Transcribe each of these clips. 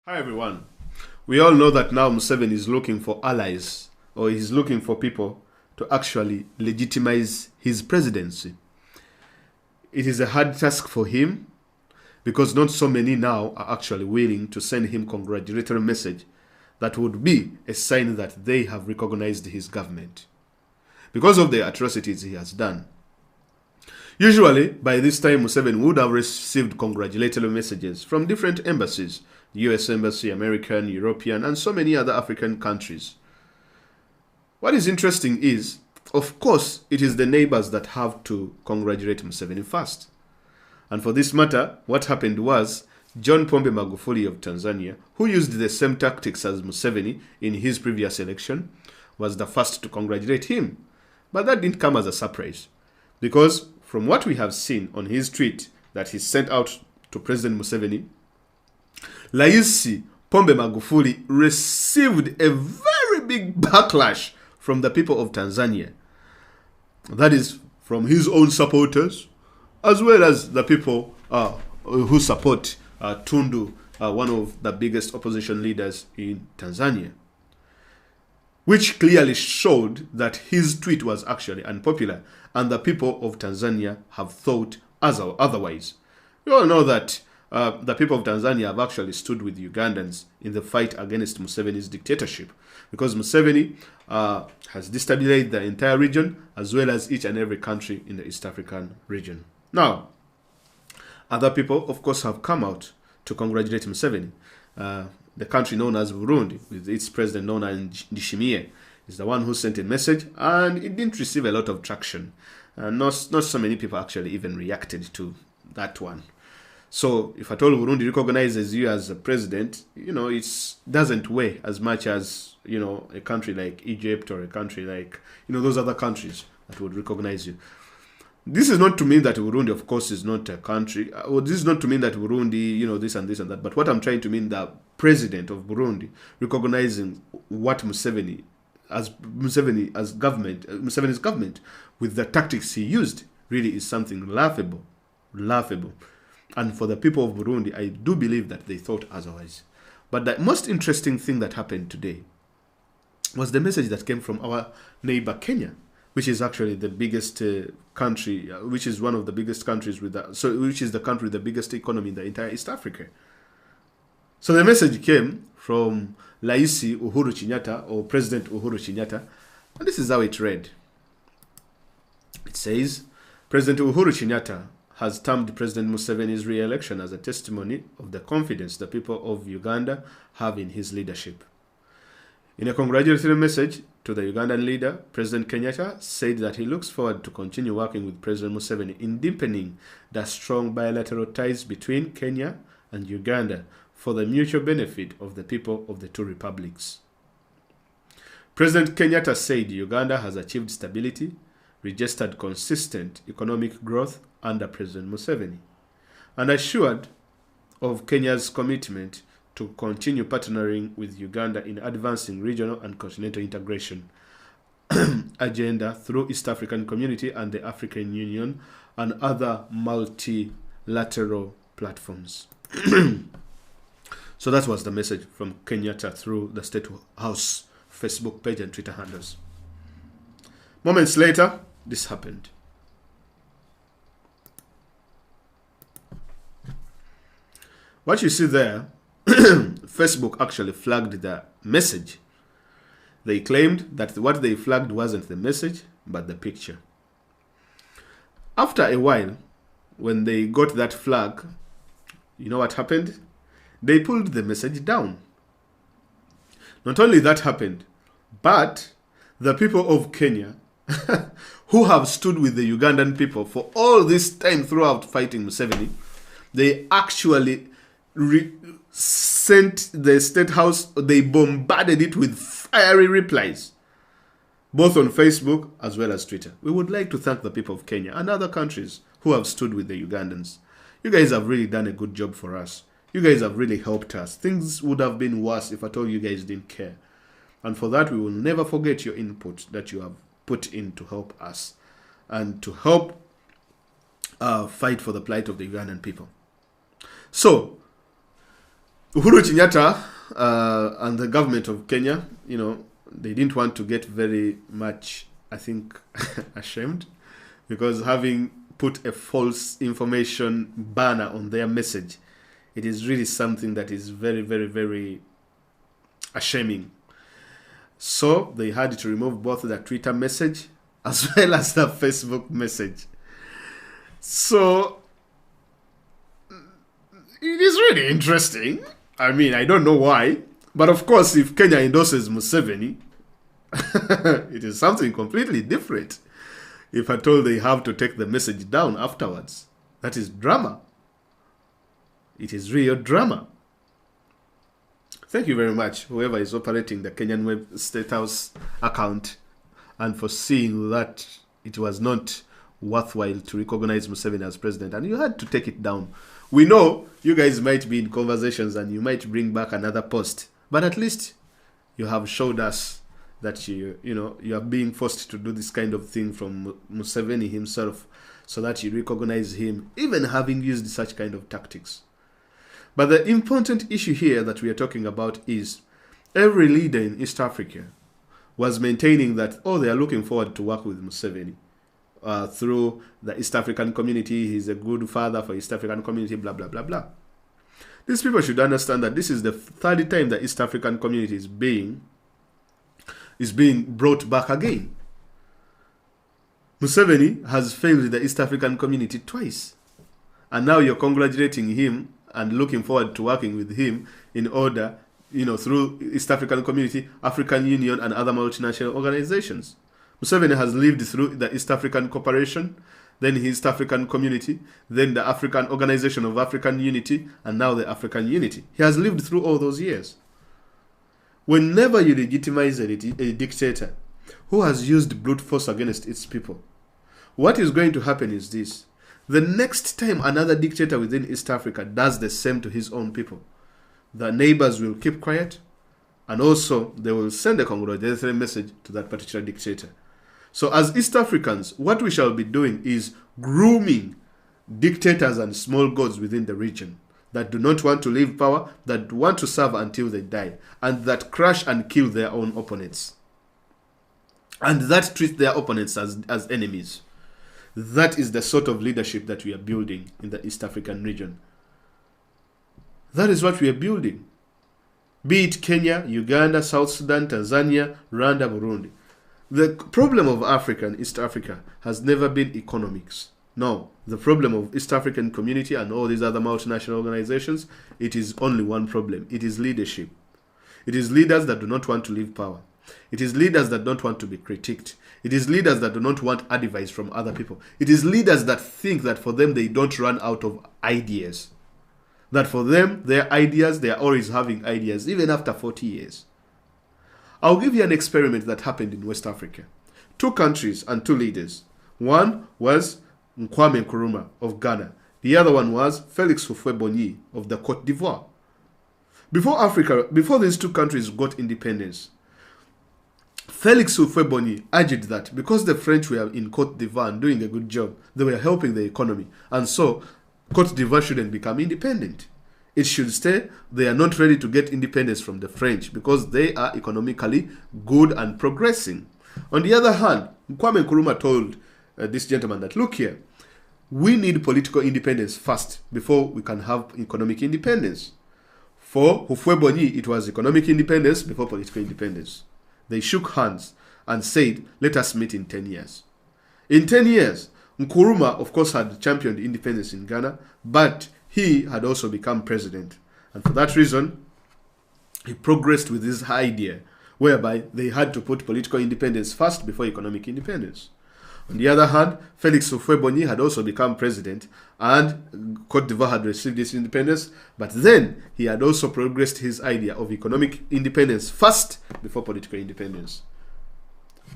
Hi everyone. We all know that now Museveni is looking for allies, or he's looking for people to actually legitimize his presidency. It is a hard task for him because not so many now are actually willing to send him congratulatory message that would be a sign that they have recognized his government because of the atrocities he has done. Usually, by this time, Museveni would have received congratulatory messages from different embassies, US Embassy, American, European, and so many other African countries. What is interesting is, of course, it is the neighbors that have to congratulate Museveni first. And for this matter, what happened was, John Pombe Magufuli of Tanzania, who used the same tactics as Museveni in his previous election, was the first to congratulate him. But that didn't come as a surprise, because from what we have seen on his tweet that he sent out to President Museveni, Rais Pombe Magufuli received a very big backlash from the people of Tanzania. That is from his own supporters, as well as the people who support Tundu, one of the biggest opposition leaders in Tanzania, which clearly showed that his tweet was actually unpopular, and the people of Tanzania have thought otherwise. You all know that the people of Tanzania have actually stood with Ugandans in the fight against Museveni's dictatorship, because Museveni has destabilized the entire region, as well as each and every country in the East African region. Now, other people, of course, have come out to congratulate Museveni. The country known as Burundi, with its president known as Ndishimiye, is the one who sent a message, and it didn't receive a lot of traction. Not so many people actually even reacted to that one. So if at all Burundi recognizes you as a president, it doesn't weigh as much as, a country like Egypt or a country like, those other countries that would recognize you. This is not to mean that Burundi, of course, is not a country. Or this is not to mean that Burundi, this and this and that. But what I'm trying to mean, the president of Burundi recognizing what Museveni's government, with the tactics he used, really is something laughable. And for the people of Burundi, I do believe that they thought otherwise. But the most interesting thing that happened today was the message that came from our neighbor Kenya, which is actually the biggest country, which is one of the biggest countries which is the country with the biggest economy in the entire East Africa. So the message came from Rais Uhuru Kenyatta, or President Uhuru Kenyatta, and this is how it read. It says, President Uhuru Kenyatta has termed President Museveni's re-election as a testimony of the confidence the people of Uganda have in his leadership. In a congratulatory message to the Ugandan leader, President Kenyatta said that he looks forward to continue working with President Museveni in deepening the strong bilateral ties between Kenya and Uganda for the mutual benefit of the people of the two republics. President Kenyatta said Uganda has achieved stability, registered consistent economic growth under President Museveni, and assured of Kenya's commitment to continue partnering with Uganda in advancing regional and continental integration agenda through East African Community and the African Union and other multilateral platforms. So that was the message from Kenyatta through the State House Facebook page and Twitter handles. Moments later, this happened. What you see there, Facebook actually flagged the message. They claimed that what they flagged wasn't the message, but the picture. After a while, when they got that flag, you know what happened? They pulled the message down. Not only that happened, but the people of Kenya, who have stood with the Ugandan people for all this time throughout fighting Museveni, they actually sent the State House, they bombarded it with fiery replies, both on Facebook as well as Twitter. We would like to thank the people of Kenya and other countries who have stood with the Ugandans. You guys have really done a good job for us. You guys have really helped us. Things would have been worse if at all you guys didn't care. And for that, we will never forget your input that you have put in to help us and to help fight for the plight of the Ugandan people. So, Uhuru Kenyatta and the government of Kenya, they didn't want to get very much, I think, ashamed, because having put a false information banner on their message, it is really something that is very, very, very ashaming. So they had to remove both the Twitter message as well as the Facebook message. So it is really interesting. I mean, I don't know why. But of course, if Kenya endorses Museveni, it is something completely different. If at all they have to take the message down afterwards, that is drama. It is real drama. Thank you very much, whoever is operating the Kenyan Web State House account, and for seeing that it was not worthwhile to recognize Museveni as president, and you had to take it down. We know you guys might be in conversations and you might bring back another post, but at least you have showed us that you are being forced to do this kind of thing from Museveni himself, so that you recognize him, even having used such kind of tactics. But the important issue here that we are talking about is every leader in East Africa was maintaining that, they are looking forward to work with Museveni through the East African community. He's a good father for East African community, blah, blah, blah, blah. These people should understand that this is the third time the East African community is being brought back again. Museveni has failed the East African community twice. And now you're congratulating him and looking forward to working with him in order, through East African community, African Union, and other multinational organizations. Museveni has lived through the East African Cooperation, then the East African Community, then the African Organization of African Unity, and now the African Unity. He has lived through all those years. Whenever you legitimize a dictator who has used brute force against its people, what is going to happen is this. The next time another dictator within East Africa does the same to his own people, the neighbors will keep quiet, and also they will send a congratulatory message to that particular dictator. So as East Africans, what we shall be doing is grooming dictators and small gods within the region that do not want to leave power, that want to serve until they die, and that crush and kill their own opponents, and that treat their opponents as enemies. That is the sort of leadership that we are building in the East African region. That is what we are building. Be it Kenya, Uganda, South Sudan, Tanzania, Rwanda, Burundi. The problem of Africa and East Africa has never been economics. No, the problem of East African community and all these other multinational organizations, it is only one problem. It is leadership. It is leaders that do not want to leave power. It is leaders that don't want to be critiqued. It is leaders that do not want advice from other people. It is leaders that think that for them they don't run out of ideas. That for them, their ideas, they are always having ideas, even after 40 years. I'll give you an experiment that happened in West Africa. 2 countries and 2 leaders. One was Kwame Nkrumah of Ghana. The other one was Felix Houphouët-Boigny of the Côte d'Ivoire. Before these 2 countries got independence, Felix Houphouët-Boigny urged that because the French were in Côte d'Ivoire and doing a good job, they were helping the economy. And so, Côte d'Ivoire shouldn't become independent. It should stay. They are not ready to get independence from the French because they are economically good and progressing. On the other hand, Kwame Nkrumah told this gentleman that, look here, we need political independence first before we can have economic independence. For Houphouët-Boigny, it was economic independence before political independence. They shook hands and said, let us meet in 10 years. In 10 years, Nkrumah, of course, had championed independence in Ghana, but he had also become president. And for that reason, he progressed with this idea, whereby they had to put political independence first before economic independence. On the other hand, Felix Houphouët-Boigny had also become president, and Côte d'Ivoire had received its independence, but then he had also progressed his idea of economic independence first before political independence.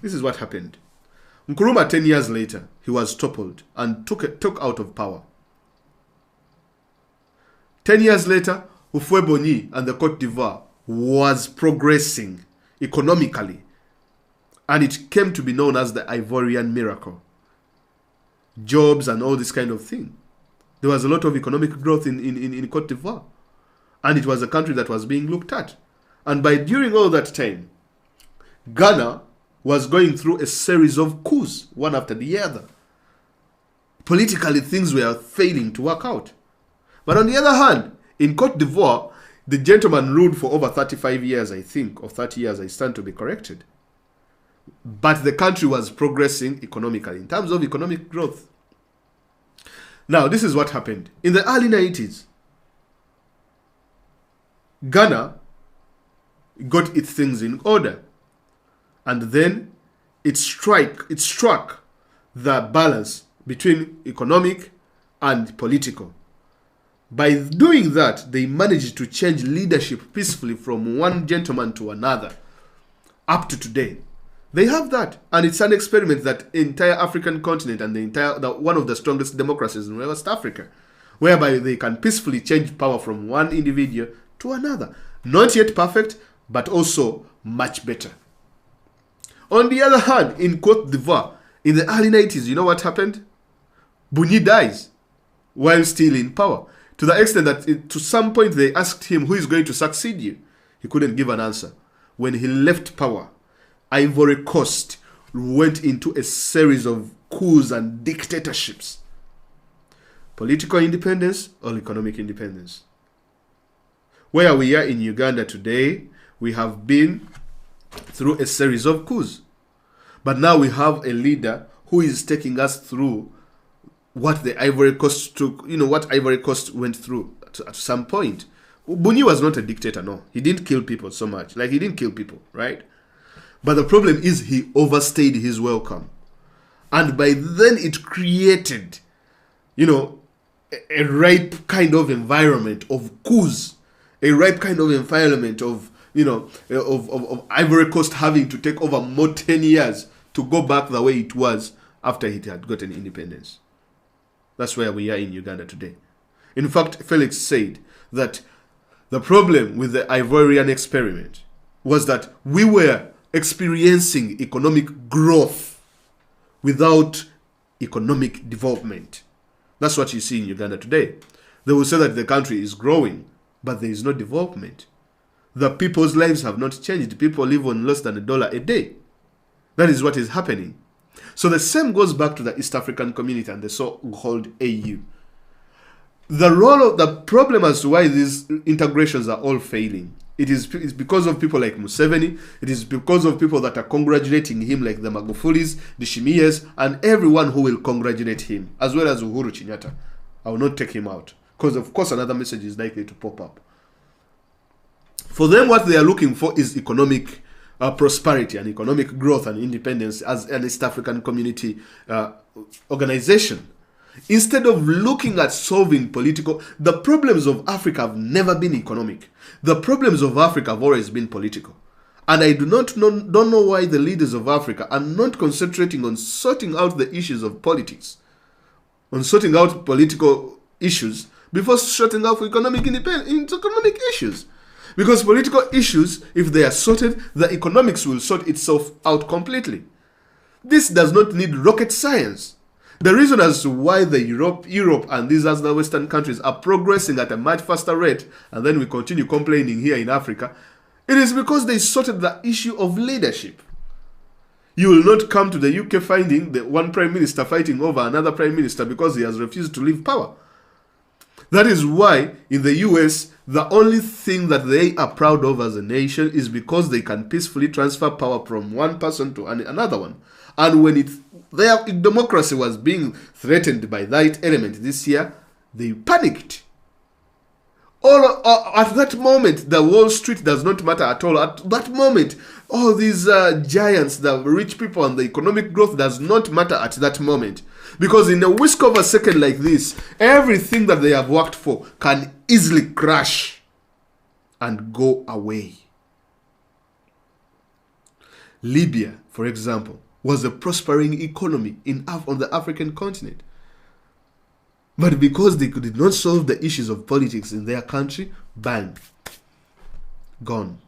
This is what happened. Nkrumah, 10 years later, he was toppled and took out of power. 10 years later, Houphouët-Boigny and the Côte d'Ivoire was progressing economically, and it came to be known as the Ivorian miracle. Jobs and all this kind of thing. There was a lot of economic growth in Côte d'Ivoire. And it was a country that was being looked at. And during all that time, Ghana was going through a series of coups, one after the other. Politically, things were failing to work out. But on the other hand, in Cote d'Ivoire, the gentleman ruled for over 35 years, I think, or 30 years, I stand to be corrected. But the country was progressing economically, in terms of economic growth. Now, this is what happened. In the early 90s, Ghana got its things in order. And then it struck the balance between economic and political. By doing that, they managed to change leadership peacefully from one gentleman to another up to today. They have that, and it's an experiment that entire African continent and one of the strongest democracies in West Africa, whereby they can peacefully change power from one individual to another. Not yet perfect, but also much better. On the other hand, in Cote d'Ivoire, in the early 90s, you know what happened? Bouni dies while still in power. To the extent that to some point they asked him, who is going to succeed you? He couldn't give an answer. When he left power, Ivory Coast went into a series of coups and dictatorships. Political independence or economic independence. Where we are in Uganda today, we have been through a series of coups. But now we have a leader who is taking us through what the Ivory Coast took, what Ivory Coast went through at some point. Bouni was not a dictator, no. He didn't kill people so much. He didn't kill people, right? But the problem is he overstayed his welcome. And by then it created, a ripe kind of environment of coups. A ripe kind of environment of Ivory Coast having to take over more 10 years to go back the way it was after it had gotten independence. That's where we are in Uganda today. In fact, Felix said that the problem with the Ivorian experiment was that we were experiencing economic growth without economic development. That's what you see in Uganda today. They will say that the country is growing, but there is no development. The people's lives have not changed. People live on less than $1 a day. That is what is happening. So the same goes back to the East African community and the so-called AU. The problem as to why these integrations are all failing, it's because of people like Museveni. It is because of people that are congratulating him, like the Magufulis, the Shimiyas, and everyone who will congratulate him, as well as Uhuru Kenyatta. I will not take him out, because of course another message is likely to pop up. For them, what they are looking for is economic prosperity and economic growth and independence as an East African community organization. Instead of looking at solving the problems of Africa have never been economic. The problems of Africa have always been political. And I don't know why the leaders of Africa are not concentrating on sorting out the issues of politics, on sorting out political issues before sorting out economic issues. Because political issues, if they are sorted, the economics will sort itself out completely. This does not need rocket science. The reason as to why the Europe and these other Western countries are progressing at a much faster rate, and then we continue complaining here in Africa, it is because they sorted the issue of leadership. You will not come to the UK finding the one prime minister fighting over another prime minister because he has refused to leave power. That is why in the US, the only thing that they are proud of as a nation is because they can peacefully transfer power from one person to another one. And when their democracy was being threatened by that element this year, they panicked. At that moment, the Wall Street does not matter at all. At that moment, all these giants, the rich people and the economic growth does not matter at that moment. Because in a whisk of a second like this, everything that they have worked for can easily crash and go away. Libya, for example, was a prospering economy on the African continent. But because they did not solve the issues of politics in their country, bang, gone.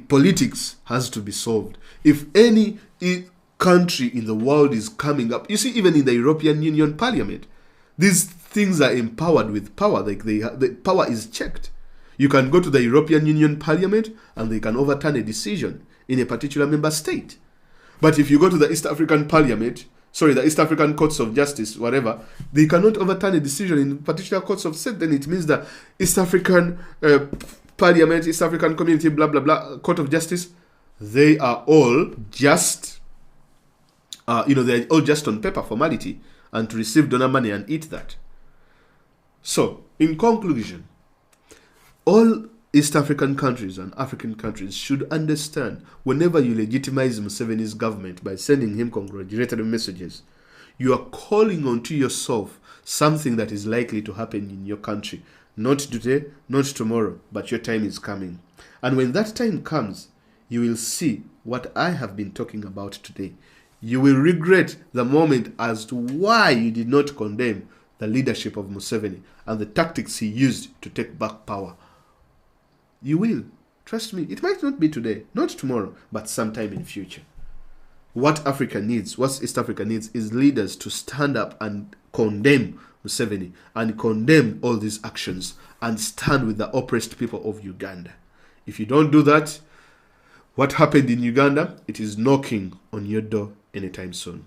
Politics has to be solved. If any country in the world is coming up, you see, even in the European Union Parliament, these things are empowered with power. Like the power is checked. You can go to the European Union Parliament and they can overturn a decision in a particular member state. But if you go to the East African Parliament, the East African Courts of Justice, whatever, they cannot overturn a decision in particular courts of state. Then it means that East African Parliament, East African Community, blah, blah, blah, Court of Justice, they are all just, they're all just on paper formality and to receive donor money and eat that. So, in conclusion, all East African countries and African countries should understand whenever you legitimize Museveni's government by sending him congratulatory messages, you are calling onto yourself something that is likely to happen in your country. Not today, not tomorrow, but your time is coming. And when that time comes, you will see what I have been talking about today. You will regret the moment as to why you did not condemn the leadership of Museveni and the tactics he used to take back power. You will. Trust me. It might not be today, not tomorrow, but sometime in future. What Africa needs, what East Africa needs, is leaders to stand up and condemn Museveni and condemn all these actions and stand with the oppressed people of Uganda. If you don't do that, what happened in Uganda, it is knocking on your door anytime soon.